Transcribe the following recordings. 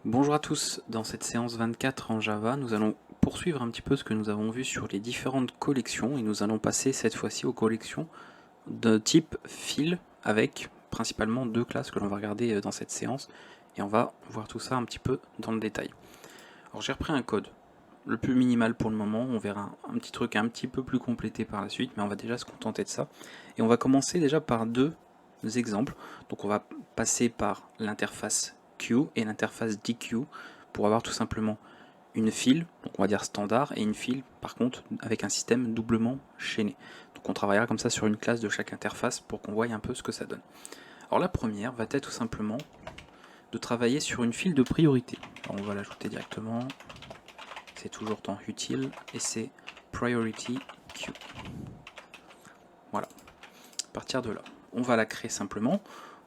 Bonjour à tous, dans cette séance 24 en Java, nous allons poursuivre un petit peu ce que nous avons vu sur les différentes collections et nous allons passer cette fois-ci aux collections de type fil avec principalement deux classes que l'on va regarder dans cette séance et on va voir tout ça un petit peu dans le détail. Alors j'ai repris un code, le plus minimal pour le moment, on verra un petit truc un petit peu plus complété par la suite, mais on va déjà se contenter de ça. Et on va commencer déjà par deux exemples. Donc on va passer par l'interface Q et l'interface DQ pour avoir tout simplement une file, donc on va dire standard, et une file par contre avec un système doublement chaîné. Donc on travaillera comme ça sur une classe de chaque interface pour qu'on voie un peu ce que ça donne. Alors la première va être tout simplement de travailler sur une file de priorité. Alors on va l'ajouter directement, c'est toujours temps utile, et c'est priority queue. Voilà, à partir de là, on va la créer simplement.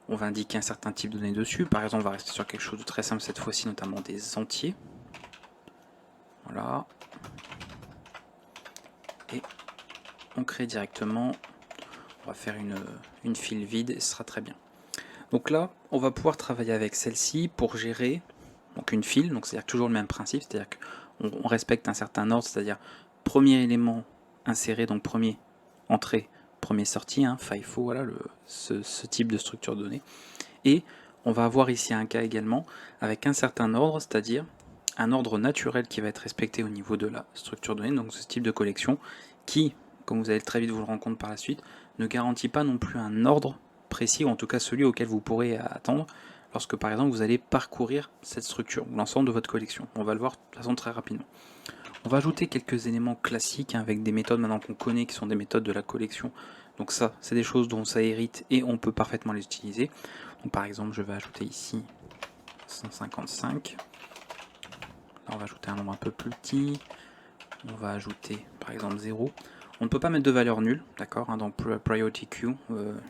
On va indiquer un certain type de données dessus. Par exemple, on va rester sur quelque chose de très simple cette fois-ci, notamment des entiers. Voilà. Et on crée directement. On va faire une file vide et ce sera très bien. Donc là, on va pouvoir travailler avec celle-ci pour gérer donc une file. Donc c'est-à-dire toujours le même principe, c'est-à-dire qu'on respecte un certain ordre, c'est-à-dire premier élément inséré, donc premier entrée, premier sortie, FIFO, voilà ce type de structure de données. Et on va avoir ici un cas également avec un certain ordre, c'est-à-dire un ordre naturel qui va être respecté au niveau de la structure de données, donc ce type de collection, qui, comme vous allez très vite vous le rendre compte par la suite, ne garantit pas non plus un ordre précis, ou en tout cas celui auquel vous pourrez attendre lorsque par exemple vous allez parcourir cette structure, ou l'ensemble de votre collection. On va le voir de façon très rapidement. On va ajouter quelques éléments classiques avec des méthodes maintenant qu'on connaît qui sont des méthodes de la collection. Donc ça, c'est des choses dont ça hérite et on peut parfaitement les utiliser. Donc par exemple, je vais ajouter ici 155. Là, on va ajouter un nombre un peu plus petit. On va ajouter par exemple 0. On ne peut pas mettre de valeur nulle, d'accord, dans Priority Queue,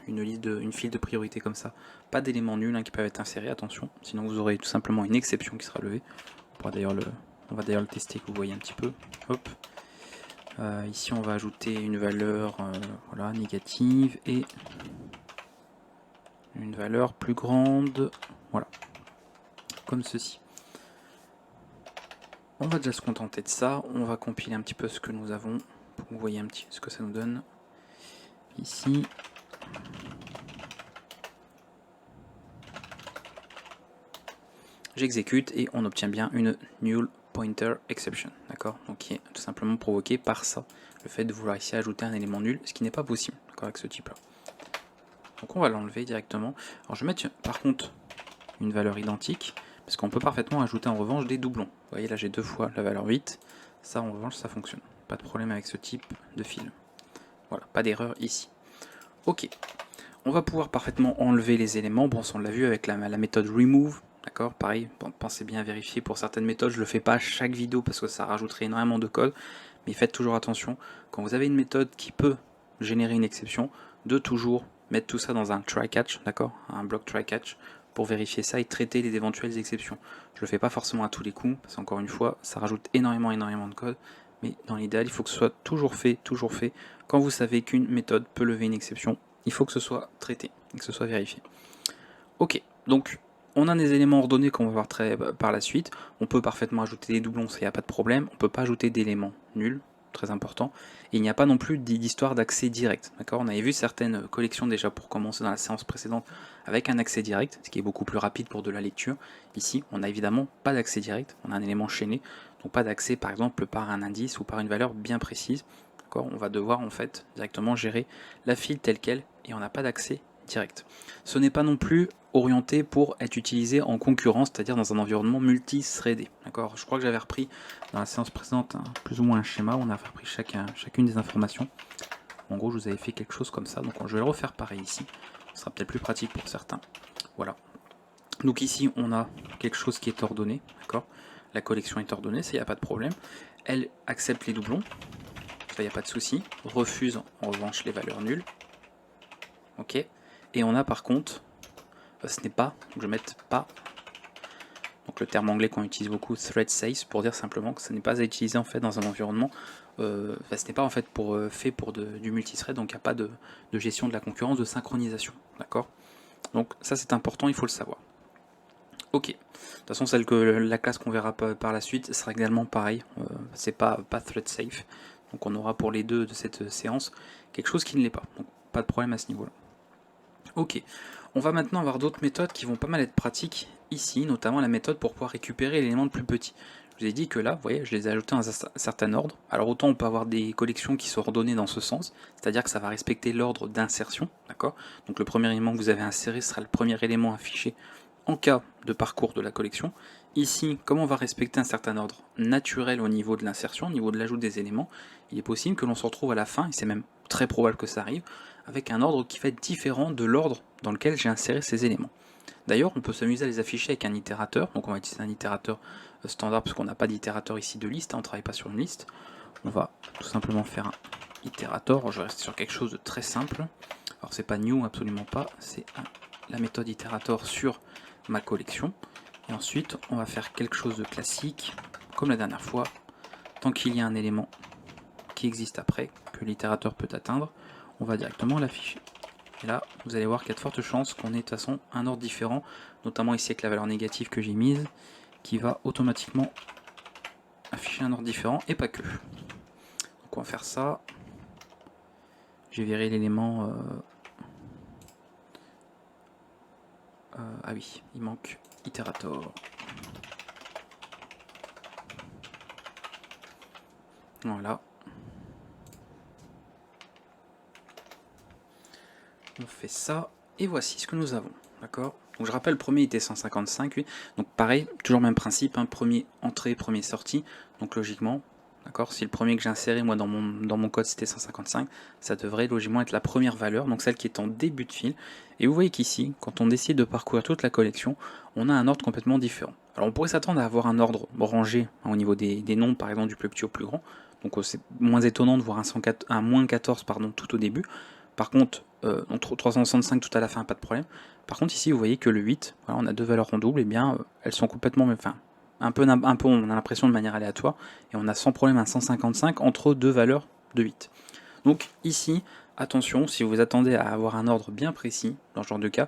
une file de priorité comme ça. Pas d'éléments nuls qui peuvent être insérés, attention, sinon vous aurez tout simplement une exception qui sera levée. On va d'ailleurs le tester, que vous voyez un petit peu. Hop. Ici, on va ajouter une valeur voilà, négative et une valeur plus grande, voilà, comme ceci. On va déjà se contenter de ça. On va compiler un petit peu ce que nous avons pour que vous voyez un petit peu ce que ça nous donne. Ici, j'exécute et on obtient bien une null pointer exception, d'accord, donc qui est tout simplement provoqué par ça, le fait de vouloir ici ajouter un élément nul, ce qui n'est pas possible, d'accord, avec ce type-là. Donc on va l'enlever directement. Alors je vais mettre par contre une valeur identique, parce qu'on peut parfaitement ajouter en revanche des doublons. Vous voyez là j'ai deux fois la valeur 8, ça en revanche ça fonctionne, pas de problème avec ce type de fil. Voilà, pas d'erreur ici. Ok, on va pouvoir parfaitement enlever les éléments, bon ça on l'a vu avec la méthode remove, d'accord, pareil, pensez bien à vérifier pour certaines méthodes, je le fais pas à chaque vidéo parce que ça rajouterait énormément de code, mais faites toujours attention, quand vous avez une méthode qui peut générer une exception, de toujours mettre tout ça dans un try-catch, d'accord, un bloc try-catch, pour vérifier ça et traiter les éventuelles exceptions. Je le fais pas forcément à tous les coups, parce qu'encore une fois, ça rajoute énormément de code, mais dans l'idéal, il faut que ce soit toujours fait, quand vous savez qu'une méthode peut lever une exception, il faut que ce soit traité, et que ce soit vérifié. Ok, donc on a des éléments ordonnés qu'on va voir par la suite, on peut parfaitement ajouter des doublons, ça n'y a pas de problème, on peut pas ajouter d'éléments nuls, très important, et il n'y a pas non plus d'histoire d'accès direct, d'accord. On avait vu certaines collections déjà pour commencer dans la séance précédente avec un accès direct, ce qui est beaucoup plus rapide pour de la lecture. Ici, on n'a évidemment pas d'accès direct, on a un élément chaîné, donc pas d'accès par exemple par un indice ou par une valeur bien précise, d'accord. On va devoir en fait directement gérer la file telle quelle et on n'a pas d'accès direct. Ce n'est pas non plus orienté pour être utilisé en concurrence, c'est-à-dire dans un environnement multi-threadé. D'accord. Je crois que j'avais repris dans la séance précédente plus ou moins un schéma où on a repris chacune des informations. En gros, je vous avais fait quelque chose comme ça, donc je vais le refaire pareil ici. Ce sera peut-être plus pratique pour certains. Voilà. Donc ici, on a quelque chose qui est ordonné, d'accord. La collection est ordonnée, ça, il n'y a pas de problème. Elle accepte les doublons, ça, il n'y a pas de souci. Refuse en revanche les valeurs nulles. Ok. Et on a par contre, ce n'est pas, je vais mettre pas, donc le terme anglais qu'on utilise beaucoup, thread safe, pour dire simplement que ce n'est pas à utiliser en fait dans un environnement, ce n'est pas en fait fait pour du multithread, donc il n'y a pas de gestion de la concurrence, de synchronisation, d'accord. Donc ça c'est important, il faut le savoir. Ok, de toute façon celle que la classe qu'on verra par la suite sera également pareil, c'est pas thread safe, donc on aura pour les deux de cette séance quelque chose qui ne l'est pas, donc pas de problème à ce niveau là. Ok, on va maintenant avoir d'autres méthodes qui vont pas mal être pratiques ici, notamment la méthode pour pouvoir récupérer l'élément le plus petit. Je vous ai dit que là, vous voyez, je les ai ajoutés dans un certain ordre. Alors autant on peut avoir des collections qui sont ordonnées dans ce sens, c'est-à-dire que ça va respecter l'ordre d'insertion, d'accord? Donc le premier élément que vous avez inséré sera le premier élément affiché en cas de parcours de la collection. Ici, comme on va respecter un certain ordre naturel au niveau de l'insertion, au niveau de l'ajout des éléments, il est possible que l'on se retrouve à la fin, et c'est même très probable que ça arrive, avec un ordre qui va être différent de l'ordre dans lequel j'ai inséré ces éléments. D'ailleurs, on peut s'amuser à les afficher avec un itérateur, donc on va utiliser un itérateur standard parce qu'on n'a pas d'itérateur ici de liste, on ne travaille pas sur une liste. On va tout simplement faire un itérator, je vais rester sur quelque chose de très simple. Alors c'est pas new, absolument pas, c'est la méthode itérator sur ma collection. Et ensuite, on va faire quelque chose de classique, comme la dernière fois, tant qu'il y a un élément qui existe après, que l'itérateur peut atteindre, on va directement l'afficher. Et là, vous allez voir qu'il y a de fortes chances qu'on ait de toute façon un ordre différent, notamment ici avec la valeur négative que j'ai mise, qui va automatiquement afficher un ordre différent, et pas que. Donc on va faire ça. J'ai viré l'élément... ah oui, il manque itérator. Voilà. On fait ça, et voici ce que nous avons. D'accord? Donc je rappelle, le premier était 155, oui. Donc pareil, toujours même principe, hein, premier entrée, premier sortie. Donc logiquement, d'accord, si le premier que j'ai inséré, moi dans mon code c'était 155, ça devrait logiquement être la première valeur, donc celle qui est en début de fil. Et vous voyez qu'ici, quand on décide de parcourir toute la collection, on a un ordre complètement différent. Alors on pourrait s'attendre à avoir un ordre rangé hein, au niveau des nombres, par exemple du plus petit au plus grand. Donc c'est moins étonnant de voir un moins 14 pardon, tout au début. Par contre, donc 365 tout à la fin, pas de problème. Par contre ici vous voyez que le 8, voilà, on a deux valeurs en double, et bien elles sont complètement, enfin un peu on a l'impression de manière aléatoire, et on a sans problème un 155 entre deux valeurs de 8. Donc ici, attention, si vous attendez à avoir un ordre bien précis, dans ce genre de cas,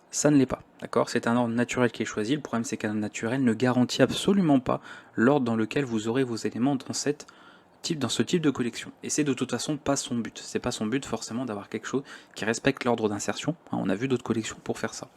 ça ne l'est pas, d'accord? C'est un ordre naturel qui est choisi, le problème c'est qu'un ordre naturel ne garantit absolument pas l'ordre dans lequel vous aurez vos éléments dans ce type de collection. Et c'est de toute façon pas son but. C'est pas son but forcément d'avoir quelque chose qui respecte l'ordre d'insertion. On a vu d'autres collections pour faire ça.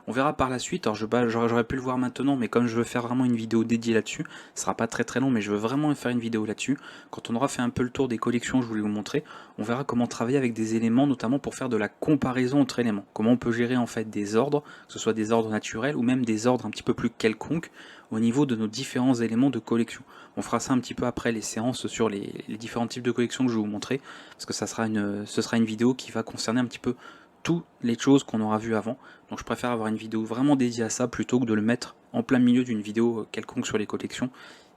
On verra par la suite, alors j'aurais pu le voir maintenant, mais comme je veux faire vraiment une vidéo dédiée là-dessus, ce sera pas très très long, mais je veux vraiment faire une vidéo là-dessus. Quand on aura fait un peu le tour des collections que je voulais vous montrer, on verra comment travailler avec des éléments, notamment pour faire de la comparaison entre éléments. Comment on peut gérer en fait des ordres, que ce soit des ordres naturels ou même des ordres un petit peu plus quelconques au niveau de nos différents éléments de collection. On fera ça un petit peu après les séances sur les différents types de collections que je vais vous montrer, parce que ce sera une vidéo qui va concerner un petit peu toutes les choses qu'on aura vues avant. Donc je préfère avoir une vidéo vraiment dédiée à ça plutôt que de le mettre en plein milieu d'une vidéo quelconque sur les collections,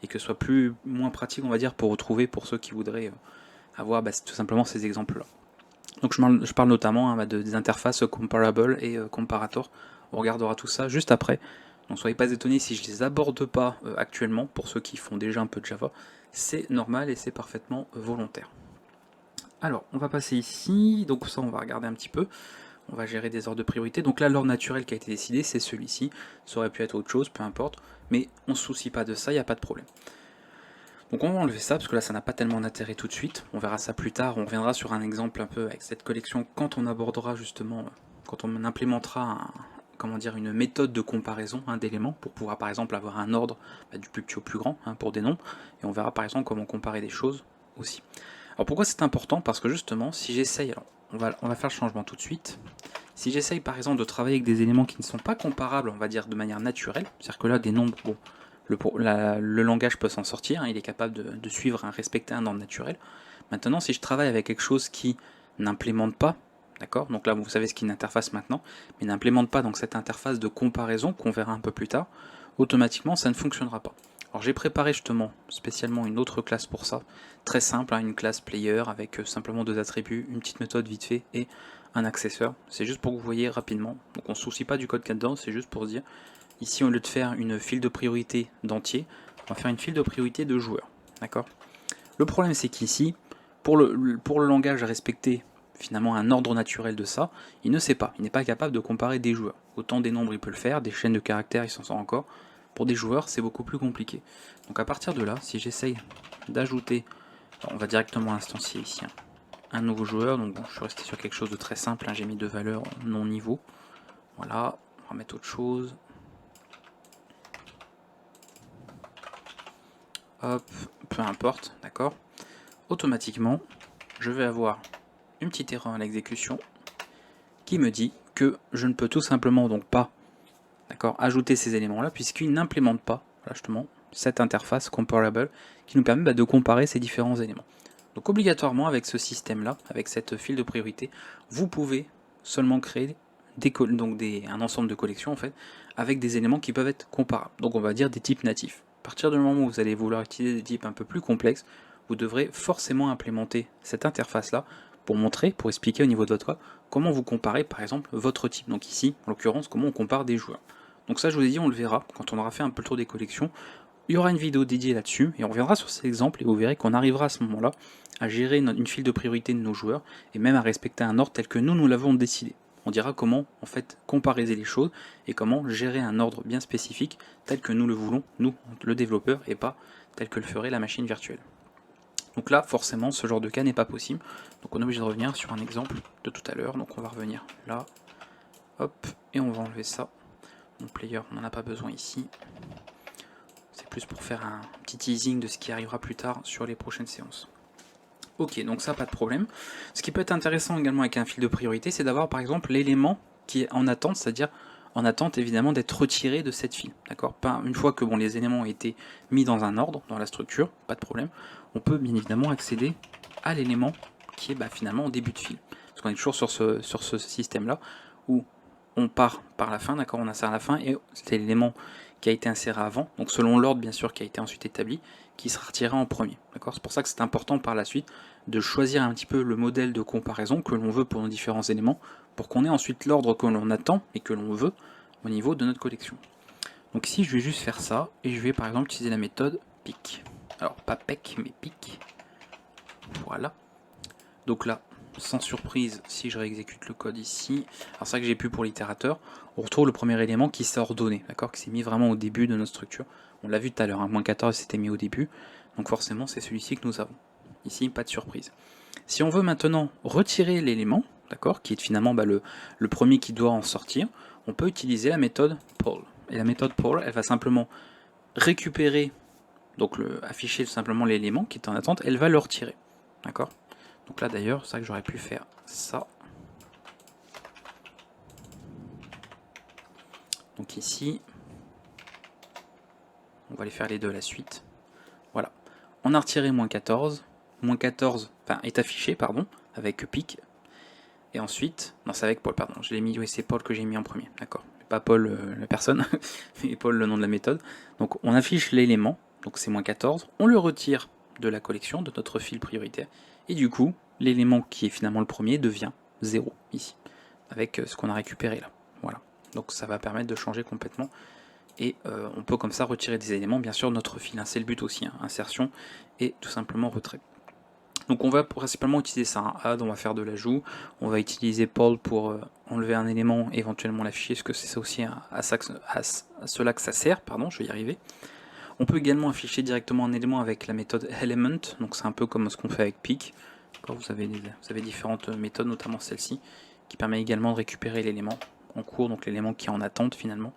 et que ce soit moins pratique on va dire pour retrouver pour ceux qui voudraient avoir tout simplement ces exemples là. Donc je parle notamment des interfaces comparable et comparator. On regardera tout ça juste après. Donc soyez pas étonnés si je les aborde pas actuellement, pour ceux qui font déjà un peu de Java. C'est normal et c'est parfaitement volontaire. Alors, on va passer ici, donc ça on va regarder un petit peu. On va gérer des ordres de priorité. Donc là, l'ordre naturel qui a été décidé, c'est celui-ci. Ça aurait pu être autre chose, peu importe. Mais on ne se soucie pas de ça, il n'y a pas de problème. Donc on va enlever ça, parce que là, ça n'a pas tellement d'intérêt tout de suite. On verra ça plus tard. On reviendra sur un exemple un peu avec cette collection quand on abordera justement, quand on implémentera une méthode de comparaison d'éléments pour pouvoir par exemple avoir un ordre du plus petit au plus grand pour des nombres. Et on verra par exemple comment comparer des choses aussi. Alors pourquoi c'est important? Parce que justement, si j'essaye, on va faire le changement tout de suite. Si j'essaye par exemple de travailler avec des éléments qui ne sont pas comparables, on va dire de manière naturelle, c'est-à-dire que là des nombres, bon, le langage peut s'en sortir, il est capable de suivre, respecter un ordre naturel. Maintenant, si je travaille avec quelque chose qui n'implémente pas, d'accord, donc là vous savez ce qu'est une interface maintenant, mais n'implémente pas donc cette interface de comparaison qu'on verra un peu plus tard, automatiquement ça ne fonctionnera pas. Alors j'ai préparé justement spécialement une autre classe pour ça, très simple, une classe player avec simplement deux attributs, une petite méthode vite fait et un accesseur. C'est juste pour que vous voyez rapidement, donc on ne se soucie pas du code qu'il y a dedans, c'est juste pour se dire, ici au lieu de faire une file de priorité d'entier, on va faire une file de priorité de joueurs. D'accord. Le problème c'est qu'ici, pour le langage à respecter finalement un ordre naturel de ça, il ne sait pas, il n'est pas capable de comparer des joueurs. Autant des nombres il peut le faire, des chaînes de caractères il s'en sort encore, pour des joueurs c'est beaucoup plus compliqué. Donc à partir de là, si j'essaye d'ajouter, on va directement instancier ici un nouveau joueur, donc bon, je suis resté sur quelque chose de très simple, hein, j'ai mis 2 valeurs non niveau, voilà, on va mettre autre chose. Hop, peu importe, d'accord. Automatiquement, je vais avoir une petite erreur à l'exécution qui me dit que je ne peux tout simplement donc pas, d'accord, ajouter ces éléments-là puisqu'il n'implémente pas, voilà, justement, cette interface comparable qui nous permet de comparer ces différents éléments. Donc obligatoirement avec ce système-là, avec cette file de priorité, vous pouvez seulement créer un ensemble de collections en fait, avec des éléments qui peuvent être comparables. Donc on va dire des types natifs. À partir du moment où vous allez vouloir utiliser des types un peu plus complexes, vous devrez forcément implémenter cette interface-là pour montrer, pour expliquer au niveau de votre code, comment vous comparez par exemple votre type. Donc ici, en l'occurrence, comment on compare des joueurs. Donc ça je vous ai dit, on le verra quand on aura fait un peu le tour des collections. Il y aura une vidéo dédiée là-dessus et on reviendra sur ces exemples et vous verrez qu'on arrivera à ce moment-là à gérer une file de priorité de nos joueurs et même à respecter un ordre tel que nous l'avons décidé. On dira comment en fait comparer les choses et comment gérer un ordre bien spécifique tel que nous le voulons, nous, le développeur, et pas tel que le ferait la machine virtuelle. Donc là, forcément, ce genre de cas n'est pas possible. Donc on est obligé de revenir sur un exemple de tout à l'heure. Donc on va revenir là, hop, et on va enlever ça. Mon player, on n'en a pas besoin ici. C'est plus pour faire un petit teasing de ce qui arrivera plus tard sur les prochaines séances. Ok, donc ça, pas de problème. Ce qui peut être intéressant également avec un fil de priorité, c'est d'avoir par exemple l'élément qui est en attente, c'est-à-dire en attente évidemment d'être retiré de cette file. D'accord. Une fois que les éléments ont été mis dans un ordre, dans la structure, pas de problème, on peut bien évidemment accéder à l'élément qui est finalement au début de file. Parce qu'on est toujours sur ce système-là où on part par la fin, d'accord, on insère à la fin, et c'est l'élément qui a été inséré avant, donc selon l'ordre bien sûr qui a été ensuite établi, qui sera retiré en premier. C'est pour ça que c'est important par la suite de choisir un petit peu le modèle de comparaison que l'on veut pour nos différents éléments, pour qu'on ait ensuite l'ordre que l'on attend et que l'on veut au niveau de notre collection. Donc ici je vais juste faire ça, et je vais par exemple utiliser la méthode pick. Alors pas pec, mais pick. Voilà. Donc là, sans surprise, si je réexécute le code ici, alors c'est ça que j'ai pu pour l'itérateur, on retrouve le premier élément qui s'est ordonné, d'accord, qui s'est mis vraiment au début de notre structure. On l'a vu tout à l'heure, moins 14 s'était mis au début, donc forcément c'est celui-ci que nous avons. Ici, pas de surprise. Si on veut maintenant retirer l'élément, d'accord, qui est finalement le premier qui doit en sortir, on peut utiliser la méthode pull. Et la méthode pull, elle va simplement récupérer, donc afficher tout simplement l'élément qui est en attente, elle va le retirer, d'accord. Donc là d'ailleurs, c'est ça que j'aurais pu faire ça. Donc ici, on va aller faire les deux à la suite. Voilà. On a retiré moins 14. Moins 14 est affiché, pardon, avec pic. Et ensuite, non c'est avec Paul, pardon. Je l'ai mis, oui c'est Paul que j'ai mis en premier, d'accord. Pas Paul la personne, mais Paul le nom de la méthode. Donc on affiche l'élément, donc c'est moins 14. On le retire de la collection, de notre fil prioritaire. Et du coup, l'élément qui est finalement le premier devient 0 ici, avec ce qu'on a récupéré là. Voilà. Donc ça va permettre de changer complètement. Et on peut comme ça retirer des éléments, bien sûr, de notre fil. C'est le but aussi, insertion et tout simplement retrait. Donc on va principalement utiliser ça, add, on va faire de l'ajout, on va utiliser pull pour enlever un élément, éventuellement l'afficher, parce que c'est ça aussi à cela que ça sert, pardon, je vais y arriver. On peut également afficher directement un élément avec la méthode element, donc c'est un peu comme ce qu'on fait avec pick. Vous avez différentes méthodes, notamment celle-ci, qui permet également de récupérer l'élément en cours, donc l'élément qui est en attente finalement.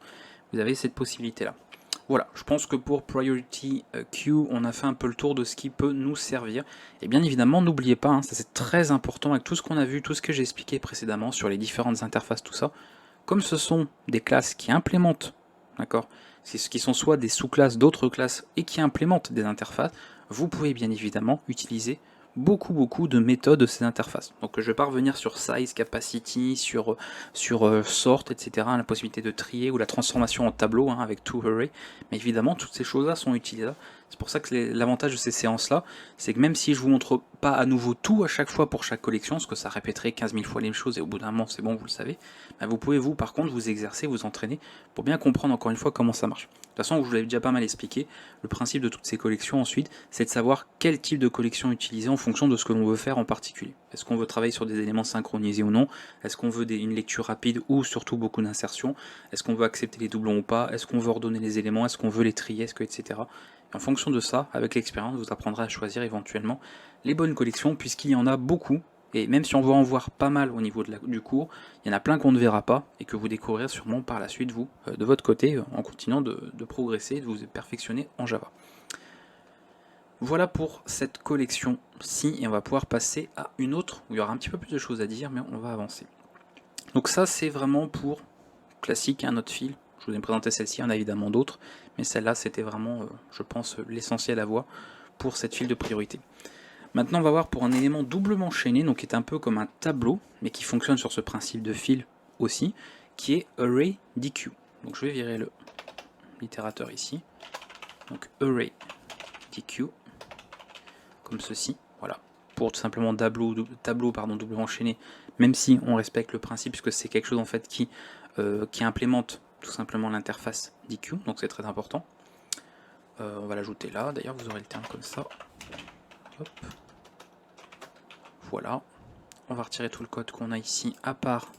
Vous avez cette possibilité-là. Voilà, je pense que pour Priority Queue, on a fait un peu le tour de ce qui peut nous servir. Et bien évidemment, n'oubliez pas, ça c'est très important avec tout ce qu'on a vu, tout ce que j'ai expliqué précédemment sur les différentes interfaces, tout ça. Comme ce sont des classes qui implémentent, d'accord, c'est ce qui sont soit des sous-classes d'autres classes et qui implémentent des interfaces, vous pouvez bien évidemment utiliser beaucoup de méthodes de ces interfaces. Donc je ne vais pas revenir sur size, capacity, sur sort, etc. La possibilité de trier ou la transformation en tableau avec toArray. Mais évidemment, toutes ces choses-là sont utilisables. C'est pour ça que l'avantage de ces séances-là, c'est que même si je vous montre pas à nouveau tout à chaque fois pour chaque collection, parce que ça répéterait 15 000 fois les mêmes choses et au bout d'un moment c'est bon, vous le savez, bah vous pouvez vous par contre vous exercer, vous entraîner pour bien comprendre encore une fois comment ça marche. De toute façon, je vous l'avais déjà pas mal expliqué, le principe de toutes ces collections ensuite, c'est de savoir quel type de collection utiliser en fonction de ce que l'on veut faire en particulier. Est-ce qu'on veut travailler sur des éléments synchronisés ou non? Est-ce qu'on veut une lecture rapide ou surtout beaucoup d'insertions? Est-ce qu'on veut accepter les doublons ou pas? Est-ce qu'on veut ordonner les éléments? Est-ce qu'on veut les trier? Etc. Et en fonction de ça, avec l'expérience, vous apprendrez à choisir éventuellement les bonnes collections, puisqu'il y en a beaucoup, et même si on va en voir pas mal au niveau du cours, il y en a plein qu'on ne verra pas, et que vous découvrirez sûrement par la suite, vous, de votre côté, en continuant de progresser, de vous perfectionner en Java. Voilà pour cette collection-ci, et on va pouvoir passer à une autre, où il y aura un petit peu plus de choses à dire, mais on va avancer. Donc ça, c'est vraiment pour classique, un autre fil. Je vous ai présenté celle-ci, il y en a évidemment d'autres, mais celle-là, c'était vraiment, je pense, l'essentiel à voir pour cette file de priorité. Maintenant, on va voir pour un élément doublement chaîné, donc qui est un peu comme un tableau, mais qui fonctionne sur ce principe de fil aussi, qui est Array DQ. Donc je vais virer l'itérateur ici. Donc Array DQ, comme ceci, voilà, pour tout simplement tableau doublement chaîné, même si on respecte le principe, puisque c'est quelque chose en fait qui implémente tout simplement l'interface DQ, donc c'est très important. On va l'ajouter là, d'ailleurs vous aurez le terme comme ça. Hop. Voilà. On va retirer tout le code qu'on a ici, à part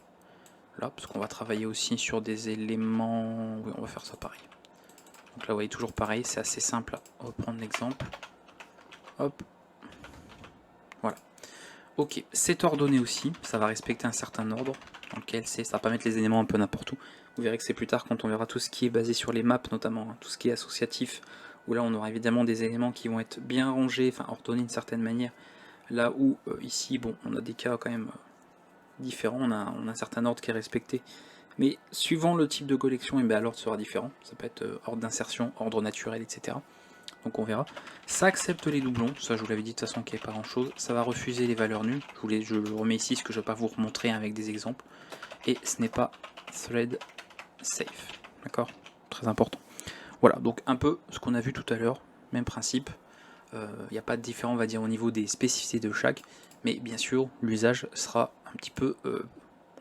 là, parce qu'on va travailler aussi sur des éléments... Oui, on va faire ça pareil. Donc là, vous voyez, toujours pareil, c'est assez simple. On va prendre l'exemple. Hop. Voilà. Ok, c'est ordonné aussi, ça va respecter un certain ordre, dans lequel ça va pas mettre les éléments un peu n'importe où. Vous verrez que c'est plus tard quand on verra tout ce qui est basé sur les maps notamment, hein, tout ce qui est associatif, où là on aura évidemment des éléments qui vont être bien rangés, enfin ordonnés d'une certaine manière, là où ici, bon, on a des cas quand même différents, on a un certain ordre qui est respecté, mais suivant le type de collection, et bien l'ordre sera différent, ça peut être ordre d'insertion, ordre naturel, etc. Donc on verra. Ça accepte les doublons, ça je vous l'avais dit de toute façon qu'il n'y a pas grand chose. Ça va refuser les valeurs nulles. Je le remets ici, ce que je ne vais pas vous remontrer avec des exemples. Et ce n'est pas thread safe. D'accord? Très important. Voilà, donc un peu ce qu'on a vu tout à l'heure, même principe. Il n'y a pas de différence, on va dire, au niveau des spécificités de chaque. Mais bien sûr, l'usage sera un petit peu,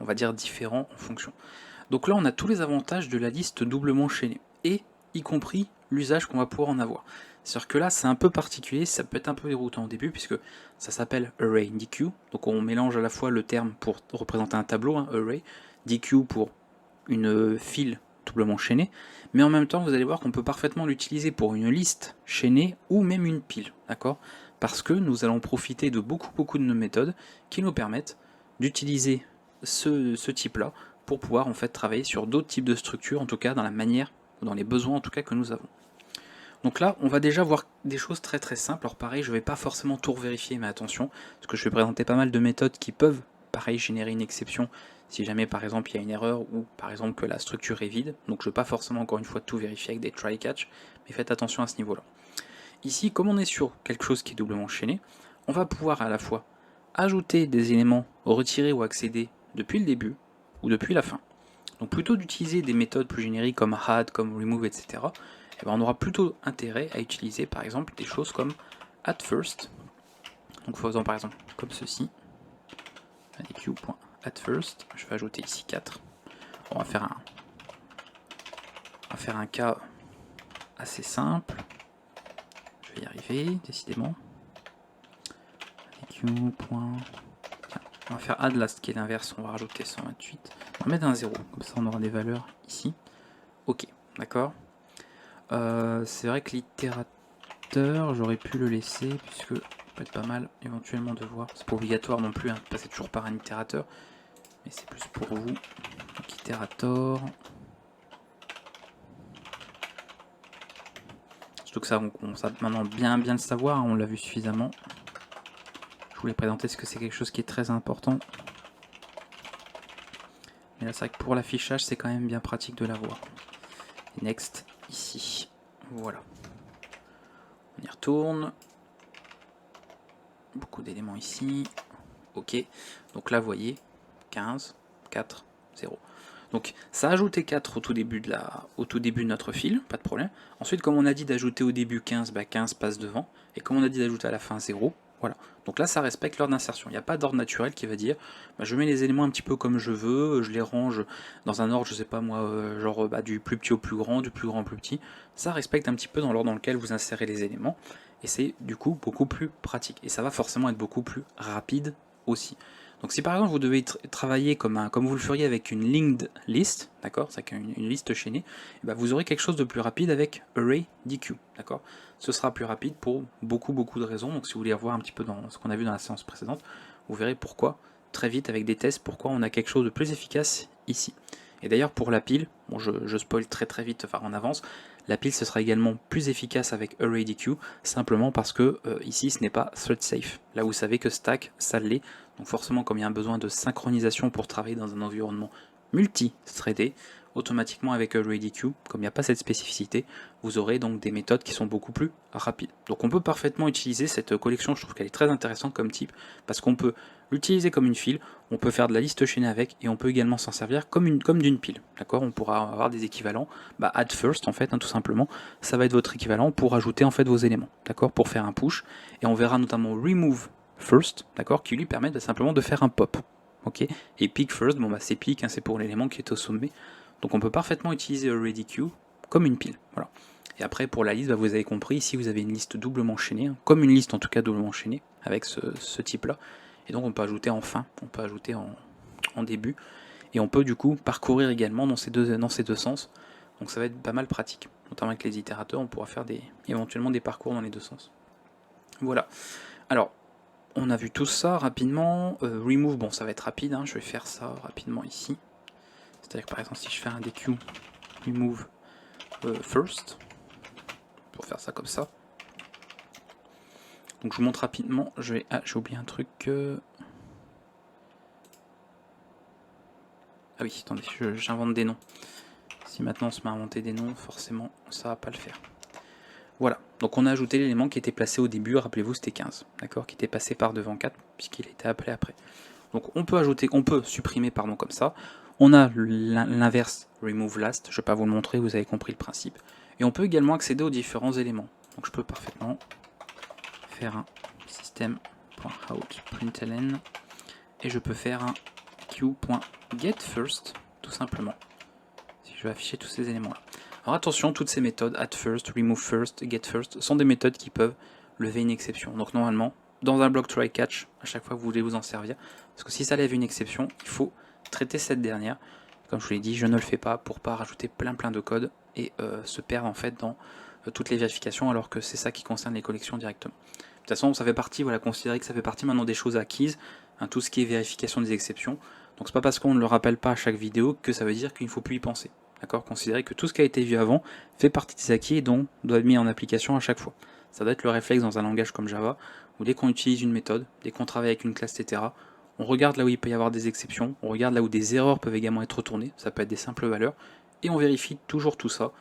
on va dire, différent en fonction. Donc là, on a tous les avantages de la liste doublement chaînée. Et y compris l'usage qu'on va pouvoir en avoir. C'est-à-dire que là, c'est un peu particulier, ça peut être un peu déroutant au début, puisque ça s'appelle Array DQ, donc on mélange à la fois le terme pour représenter un tableau, hein, Array, DQ pour une file doublement chaînée, mais en même temps, vous allez voir qu'on peut parfaitement l'utiliser pour une liste chaînée ou même une pile, d'accord? Parce que nous allons profiter de beaucoup de nos méthodes qui nous permettent d'utiliser ce type-là pour pouvoir en fait travailler sur d'autres types de structures, en tout cas dans la manière, ou dans les besoins en tout cas que nous avons. Donc là, on va déjà voir des choses très simples. Alors pareil, je ne vais pas forcément tout vérifier, mais attention, parce que je vais présenter pas mal de méthodes qui peuvent, pareil, générer une exception si jamais par exemple il y a une erreur ou par exemple que la structure est vide. Donc je ne vais pas forcément encore une fois tout vérifier avec des try-catch, mais faites attention à ce niveau-là. Ici, comme on est sur quelque chose qui est doublement chaîné, on va pouvoir à la fois ajouter des éléments, retirer ou accéder depuis le début ou depuis la fin. Donc plutôt d'utiliser des méthodes plus génériques comme add, comme remove, etc., et ben on aura plutôt intérêt à utiliser par exemple des choses comme add first. Donc faisons par exemple comme ceci, adq.addFirst, je vais ajouter ici 4. On va faire un cas assez simple. Je vais y arriver, décidément. On va faire add last qui est l'inverse, on va rajouter 128. On va mettre un 0, comme ça on aura des valeurs ici. Ok, d'accord. C'est vrai que l'itérateur, j'aurais pu le laisser, puisque ça peut être pas mal éventuellement de voir. C'est pas obligatoire non plus, hein, de passer toujours par un itérateur, mais c'est plus pour vous. Donc itérator. Surtout que ça, on sait maintenant bien le savoir, hein, on l'a vu suffisamment. Je voulais présenter ce que c'est quelque chose qui est très important. Mais là, c'est vrai que pour l'affichage, c'est quand même bien pratique de l'avoir. Next, ici. Voilà. On y retourne. Beaucoup d'éléments ici. Ok. Donc là, vous voyez, 15, 4, 0. Donc ça a ajouté 4 au tout début de notre fil, pas de problème. Ensuite, comme on a dit d'ajouter au début 15, bah 15 passe devant. Et comme on a dit d'ajouter à la fin 0, voilà. Donc là, ça respecte l'ordre d'insertion. Il n'y a pas d'ordre naturel qui va dire, bah, je mets les éléments un petit peu comme je veux, je les range dans un ordre, je sais pas moi, genre du plus petit au plus grand, du plus grand au plus petit. Ça respecte un petit peu dans l'ordre dans lequel vous insérez les éléments. Et c'est du coup beaucoup plus pratique. Et ça va forcément être beaucoup plus rapide aussi. Donc si par exemple vous devez travailler comme vous le feriez avec une linked list, d'accord, c'est une liste chaînée, et ben vous aurez quelque chose de plus rapide avec ArrayDQ, d'accord. Ce sera plus rapide pour beaucoup de raisons. Donc si vous voulez revoir un petit peu dans ce qu'on a vu dans la séance précédente, vous verrez pourquoi très vite avec des tests, pourquoi on a quelque chose de plus efficace ici. Et d'ailleurs pour la pile, bon je spoil très vite, enfin en avance, la pile ce sera également plus efficace avec ArrayDQ, simplement parce que ici ce n'est pas thread safe. Là vous savez que stack ça l'est, donc forcément comme il y a un besoin de synchronisation pour travailler dans un environnement multi-threadé, automatiquement avec ArrayDQ, comme il n'y a pas cette spécificité, vous aurez donc des méthodes qui sont beaucoup plus rapides. Donc on peut parfaitement utiliser cette collection, je trouve qu'elle est très intéressante comme type, parce qu'on peut l'utiliser comme une file, on peut faire de la liste chaînée avec, et on peut également s'en servir comme d'une pile. D'accord, on pourra avoir des équivalents, bah add first en fait, hein, tout simplement, ça va être votre équivalent pour ajouter en fait vos éléments, d'accord, pour faire un push, et on verra notamment remove first, d'accord, qui lui permet simplement de faire un pop. Ok, et pick first, bon bah c'est pick, hein, c'est pour l'élément qui est au sommet. Donc on peut parfaitement utiliser ArrayDQ comme une pile. Voilà. Et après pour la liste, bah, vous avez compris, ici vous avez une liste doublement chaînée, hein, comme une liste en tout cas doublement chaînée, avec ce type-là. Et donc on peut ajouter en fin, on peut ajouter en début. Et on peut du coup parcourir également dans ces deux sens. Donc ça va être pas mal pratique. Notamment avec les itérateurs, on pourra faire éventuellement des parcours dans les deux sens. Voilà. Alors, on a vu tout ça rapidement. Remove, bon ça va être rapide, hein, je vais faire ça rapidement ici. C'est-à-dire que par exemple si je fais un DQ remove first, pour faire ça comme ça. Donc je vous montre rapidement, j'ai oublié un truc. Ah oui, attendez, j'invente des noms. Si maintenant on se met à inventer des noms, forcément ça va pas le faire. Voilà, donc on a ajouté l'élément qui était placé au début, rappelez-vous c'était 15, d'accord, qui était passé par devant 4, puisqu'il était appelé après. Donc on peut supprimer pardon comme ça. On a l'inverse remove last, je ne vais pas vous le montrer, vous avez compris le principe. Et on peut également accéder aux différents éléments. Donc je peux parfaitement faire un system.out.println et je peux faire un q.getFirst tout simplement. Si je vais afficher tous ces éléments là. Alors attention, toutes ces méthodes, add first, remove first, get first, sont des méthodes qui peuvent lever une exception. Donc normalement, dans un bloc try catch, à chaque fois que vous voulez vous en servir, parce que si ça lève une exception, il faut traiter cette dernière. Comme je vous l'ai dit, je ne le fais pas pour pas rajouter plein de code et se perdre en fait dans toutes les vérifications, alors que c'est ça qui concerne les collections directement. De toute façon, ça fait partie, voilà, considérez que ça fait partie maintenant des choses acquises, hein, tout ce qui est vérification des exceptions. Donc c'est pas parce qu'on ne le rappelle pas à chaque vidéo que ça veut dire qu'il ne faut plus y penser. D'accord, considérez que tout ce qui a été vu avant fait partie des acquis et donc doit être mis en application à chaque fois. Ça doit être le réflexe dans un langage comme Java, où dès qu'on utilise une méthode, dès qu'on travaille avec une classe, etc., on regarde là où il peut y avoir des exceptions, on regarde là où des erreurs peuvent également être retournées, ça peut être des simples valeurs, et on vérifie toujours tout ça.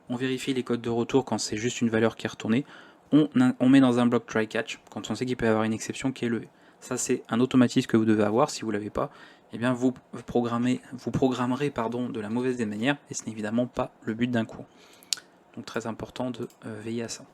On vérifie les codes de retour quand c'est juste une valeur qui est retournée, on met dans un bloc try-catch quand on sait qu'il peut y avoir une exception qui est levée. Ça c'est un automatisme que vous devez avoir, si vous ne l'avez pas, eh bien vous programmerez de la mauvaise des manières, et ce n'est évidemment pas le but d'un cours. Donc très important de veiller à ça.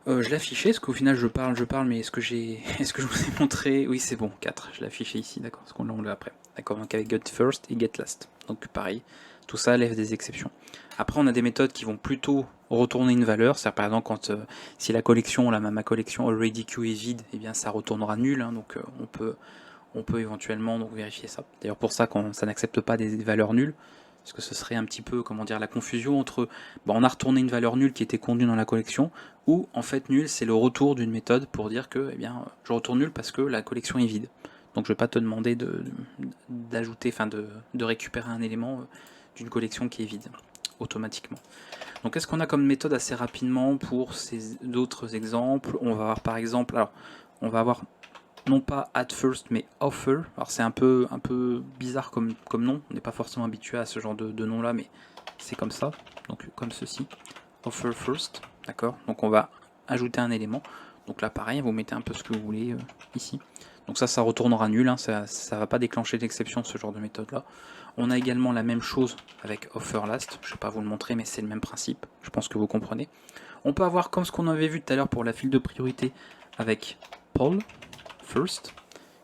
Je l'ai affiché, parce qu'au final je parle, mais est-ce que je vous ai montré? Oui c'est bon, 4, je l'ai affiché ici, d'accord, parce qu'on l'a après. D'accord, donc avec get first et get last. Donc pareil, tout ça lève des exceptions. Après on a des méthodes qui vont plutôt retourner une valeur, c'est-à-dire par exemple quand si la collection, ma collection ArrayDQ est vide, eh bien ça retournera nul, hein, donc on peut éventuellement donc vérifier ça. D'ailleurs pour ça ça n'accepte pas des valeurs nulles, parce que ce serait un petit peu, comment dire, la confusion entre, on a retourné une valeur nulle qui était contenue dans la collection, ou en fait nul c'est le retour d'une méthode pour dire que, eh bien, je retourne nul parce que la collection est vide. Donc je ne vais pas te demander d'ajouter, enfin de récupérer un élément d'une collection qui est vide, automatiquement. Donc qu'est-ce qu'on a comme méthode assez rapidement pour ces d'autres exemples? On va avoir par exemple, alors on va avoir non pas at first mais offer. Alors c'est un peu bizarre comme nom, on n'est pas forcément habitué à ce genre de nom là, mais c'est comme ça, donc comme ceci, offer first, d'accord. Donc on va ajouter un élément, donc là pareil, vous mettez un peu ce que vous voulez ici. Donc ça retournera nul, hein, ça ne va pas déclencher d'exception ce genre de méthode là. On a également la même chose avec offerLast, je ne vais pas vous le montrer mais c'est le même principe, je pense que vous comprenez. On peut avoir comme ce qu'on avait vu tout à l'heure pour la file de priorité avec poll first,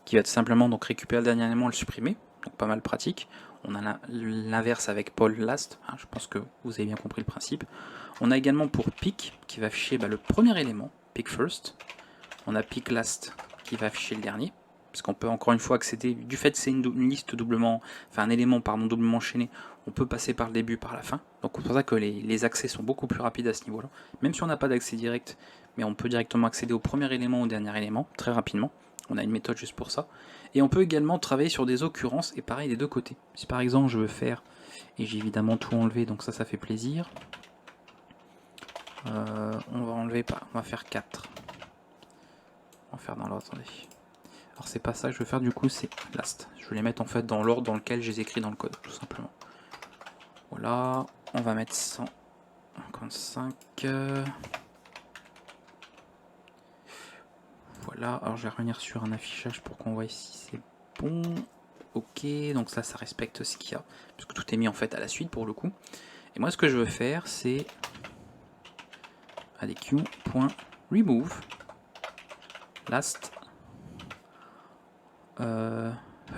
qui va tout simplement donc récupérer le dernier élément et le supprimer, donc pas mal pratique. On a l'inverse avec poll last, hein, je pense que vous avez bien compris le principe. On a également pour pick qui va afficher le premier élément, pick first. On a pick last qui va afficher le dernier, parce qu'on peut encore une fois accéder, du fait que c'est une liste doublement, enfin un élément pardon doublement enchaîné, on peut passer par le début, par la fin. Donc c'est pour ça que les accès sont beaucoup plus rapides à ce niveau-là. Même si on n'a pas d'accès direct, mais on peut directement accéder au premier élément ou au dernier élément, très rapidement. On a une méthode juste pour ça. Et on peut également travailler sur des occurrences, et pareil des deux côtés. Si par exemple je veux faire, et j'ai évidemment tout enlevé, donc ça fait plaisir. On va enlever pas, on va faire 4. On va faire dans l'ordre, attendez. Alors c'est pas ça que je veux faire du coup, c'est last. Je vais les mettre en fait dans l'ordre dans lequel je les écris dans le code, tout simplement. Voilà, on va mettre 155. Voilà, alors je vais revenir sur un affichage pour qu'on voit si c'est bon. Ok, donc ça respecte ce qu'il y a, puisque tout est mis en fait à la suite pour le coup. Et moi ce que je veux faire c'est adq.remove last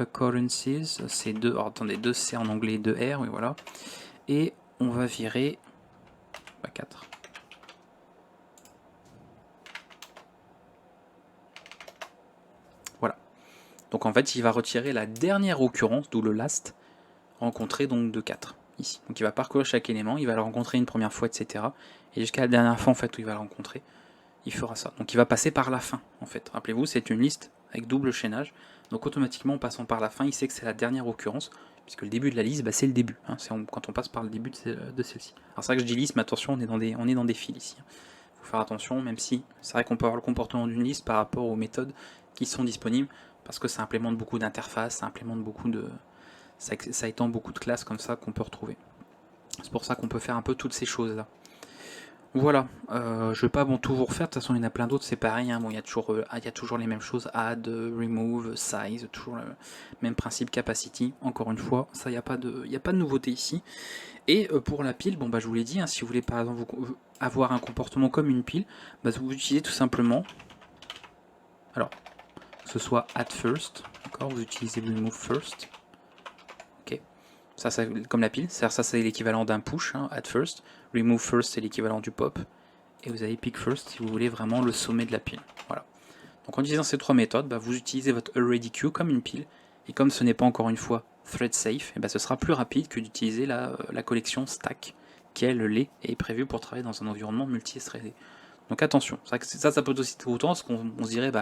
occurrences, c'est deux, alors attendez, 2 C en anglais, 2 R, oui voilà. Et on va virer 4. Voilà. Donc en fait, il va retirer la dernière occurrence, d'où le last, rencontré donc de 4, ici. Donc il va parcourir chaque élément, il va le rencontrer une première fois, etc. Et jusqu'à la dernière fois en fait où il va le rencontrer, il fera ça. Donc il va passer par la fin, en fait. Rappelez-vous, c'est une liste avec double chaînage. Donc automatiquement, en passant par la fin, il sait que c'est la dernière occurrence, puisque le début de la liste, c'est le début. Hein, c'est quand on passe par le début de celle-ci. Alors c'est vrai que je dis liste, mais attention, on est dans des fils ici. Il faut faire attention, même si c'est vrai qu'on peut avoir le comportement d'une liste par rapport aux méthodes qui sont disponibles, parce que ça implémente beaucoup d'interfaces, ça implémente beaucoup de... Ça étend beaucoup de classes comme ça qu'on peut retrouver. C'est pour ça qu'on peut faire un peu toutes ces choses-là. Voilà, je vais pas tout vous refaire, de toute façon il y en a plein d'autres, c'est pareil, hein. Bon, il y a toujours les mêmes choses, add, remove, size, toujours le même principe, capacity, encore une fois, ça il n'y a pas de nouveauté ici. Et pour la pile, bon je vous l'ai dit, hein, si vous voulez par exemple avoir un comportement comme une pile, vous utilisez tout simplement, alors, que ce soit add first, d'accord, vous utilisez remove first, ok, ça comme la pile, ça c'est l'équivalent d'un push, hein, add first, remove first c'est l'équivalent du pop, et vous avez pick first si vous voulez vraiment le sommet de la pile. Voilà. Donc en utilisant ces trois méthodes, vous utilisez votre ArrayDQ comme une pile, et comme ce n'est pas encore une fois thread safe, ce sera plus rapide que d'utiliser la collection stack, qui elle l'est et est prévue pour travailler dans un environnement multi-threadé. Donc attention, ça peut aussi être autant, parce qu'on se dirait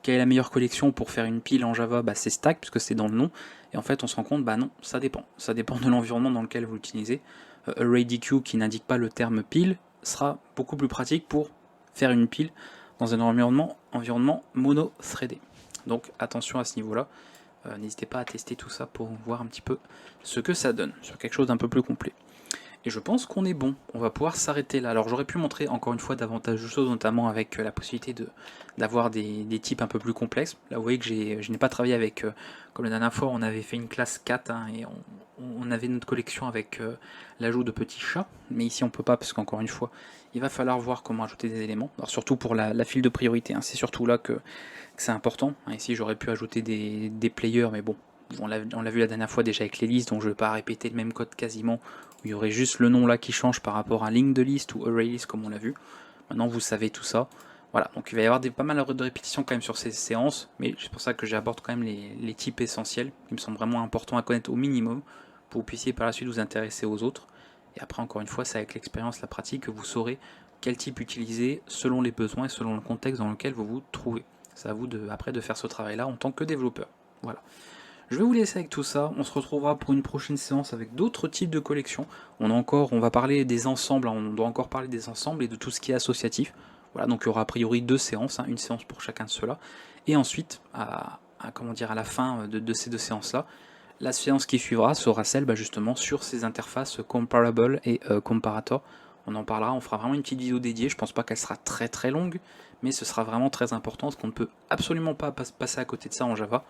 quelle est la meilleure collection pour faire une pile en Java, c'est stack, puisque c'est dans le nom, et en fait on se rend compte, non, ça dépend de l'environnement dans lequel vous l'utilisez. ArrayDQ qui n'indique pas le terme pile sera beaucoup plus pratique pour faire une pile dans un environnement mono-threadé. Donc attention à ce niveau-là, n'hésitez pas à tester tout ça pour voir un petit peu ce que ça donne, sur quelque chose d'un peu plus complet. Et je pense qu'on est bon, on va pouvoir s'arrêter là. Alors j'aurais pu montrer encore une fois davantage de choses, notamment avec la possibilité d'avoir des types un peu plus complexes. Là vous voyez que je n'ai pas travaillé avec, comme la dernière fois on avait fait une classe 4, hein, et on avait notre collection avec l'ajout de petits chats, mais ici on peut pas parce qu'encore une fois il va falloir voir comment ajouter des éléments. Alors surtout pour la file de priorité, hein, c'est surtout là que c'est important. Hein, ici j'aurais pu ajouter des players, mais bon, on l'a vu la dernière fois déjà avec les listes, donc je ne vais pas répéter le même code quasiment, où il y aurait juste le nom là qui change par rapport à ligne de liste ou array list comme on l'a vu. Maintenant vous savez tout ça. Voilà, donc il va y avoir pas mal de répétitions quand même sur ces séances, mais c'est pour ça que j'aborde quand même les types essentiels, qui me semblent vraiment importants à connaître au minimum, pour que vous puissiez par la suite vous intéresser aux autres. Et après encore une fois, c'est avec l'expérience, la pratique, que vous saurez quel type utiliser selon les besoins et selon le contexte dans lequel vous vous trouvez. C'est à vous après de faire ce travail-là en tant que développeur. Voilà. Je vais vous laisser avec tout ça, on se retrouvera pour une prochaine séance avec d'autres types de collections. On va parler des ensembles, on doit encore parler des ensembles et de tout ce qui est associatif. Voilà, donc il y aura a priori 2 séances, hein, une séance pour chacun de ceux-là. Et ensuite, à la fin de ces 2 séances-là, la séance qui suivra sera celle justement sur ces interfaces comparable et comparator. On en parlera, on fera vraiment une petite vidéo dédiée. Je pense pas qu'elle sera très très longue, mais ce sera vraiment très important parce qu'on ne peut absolument pas passer à côté de ça en Java.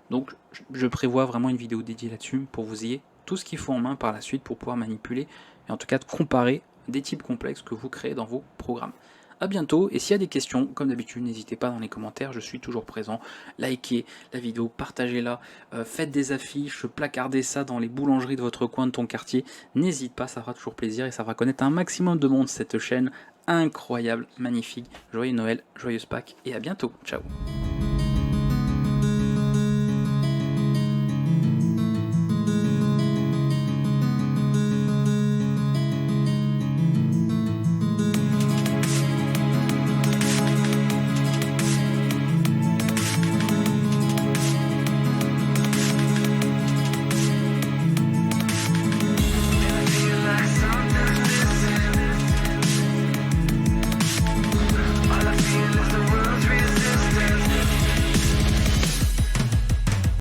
Donc je prévois vraiment une vidéo dédiée là-dessus pour vous ayez tout ce qu'il faut en main par la suite pour pouvoir manipuler et en tout cas de comparer des types complexes que vous créez dans vos programmes. A bientôt, et s'il y a des questions, comme d'habitude, n'hésitez pas dans les commentaires, je suis toujours présent. Likez la vidéo, partagez-la, faites des affiches, placardez ça dans les boulangeries de votre coin, de ton quartier. N'hésite pas, ça fera toujours plaisir et ça fera connaître un maximum de monde cette chaîne incroyable, magnifique. Joyeux Noël, joyeuse Pâques et à bientôt. Ciao.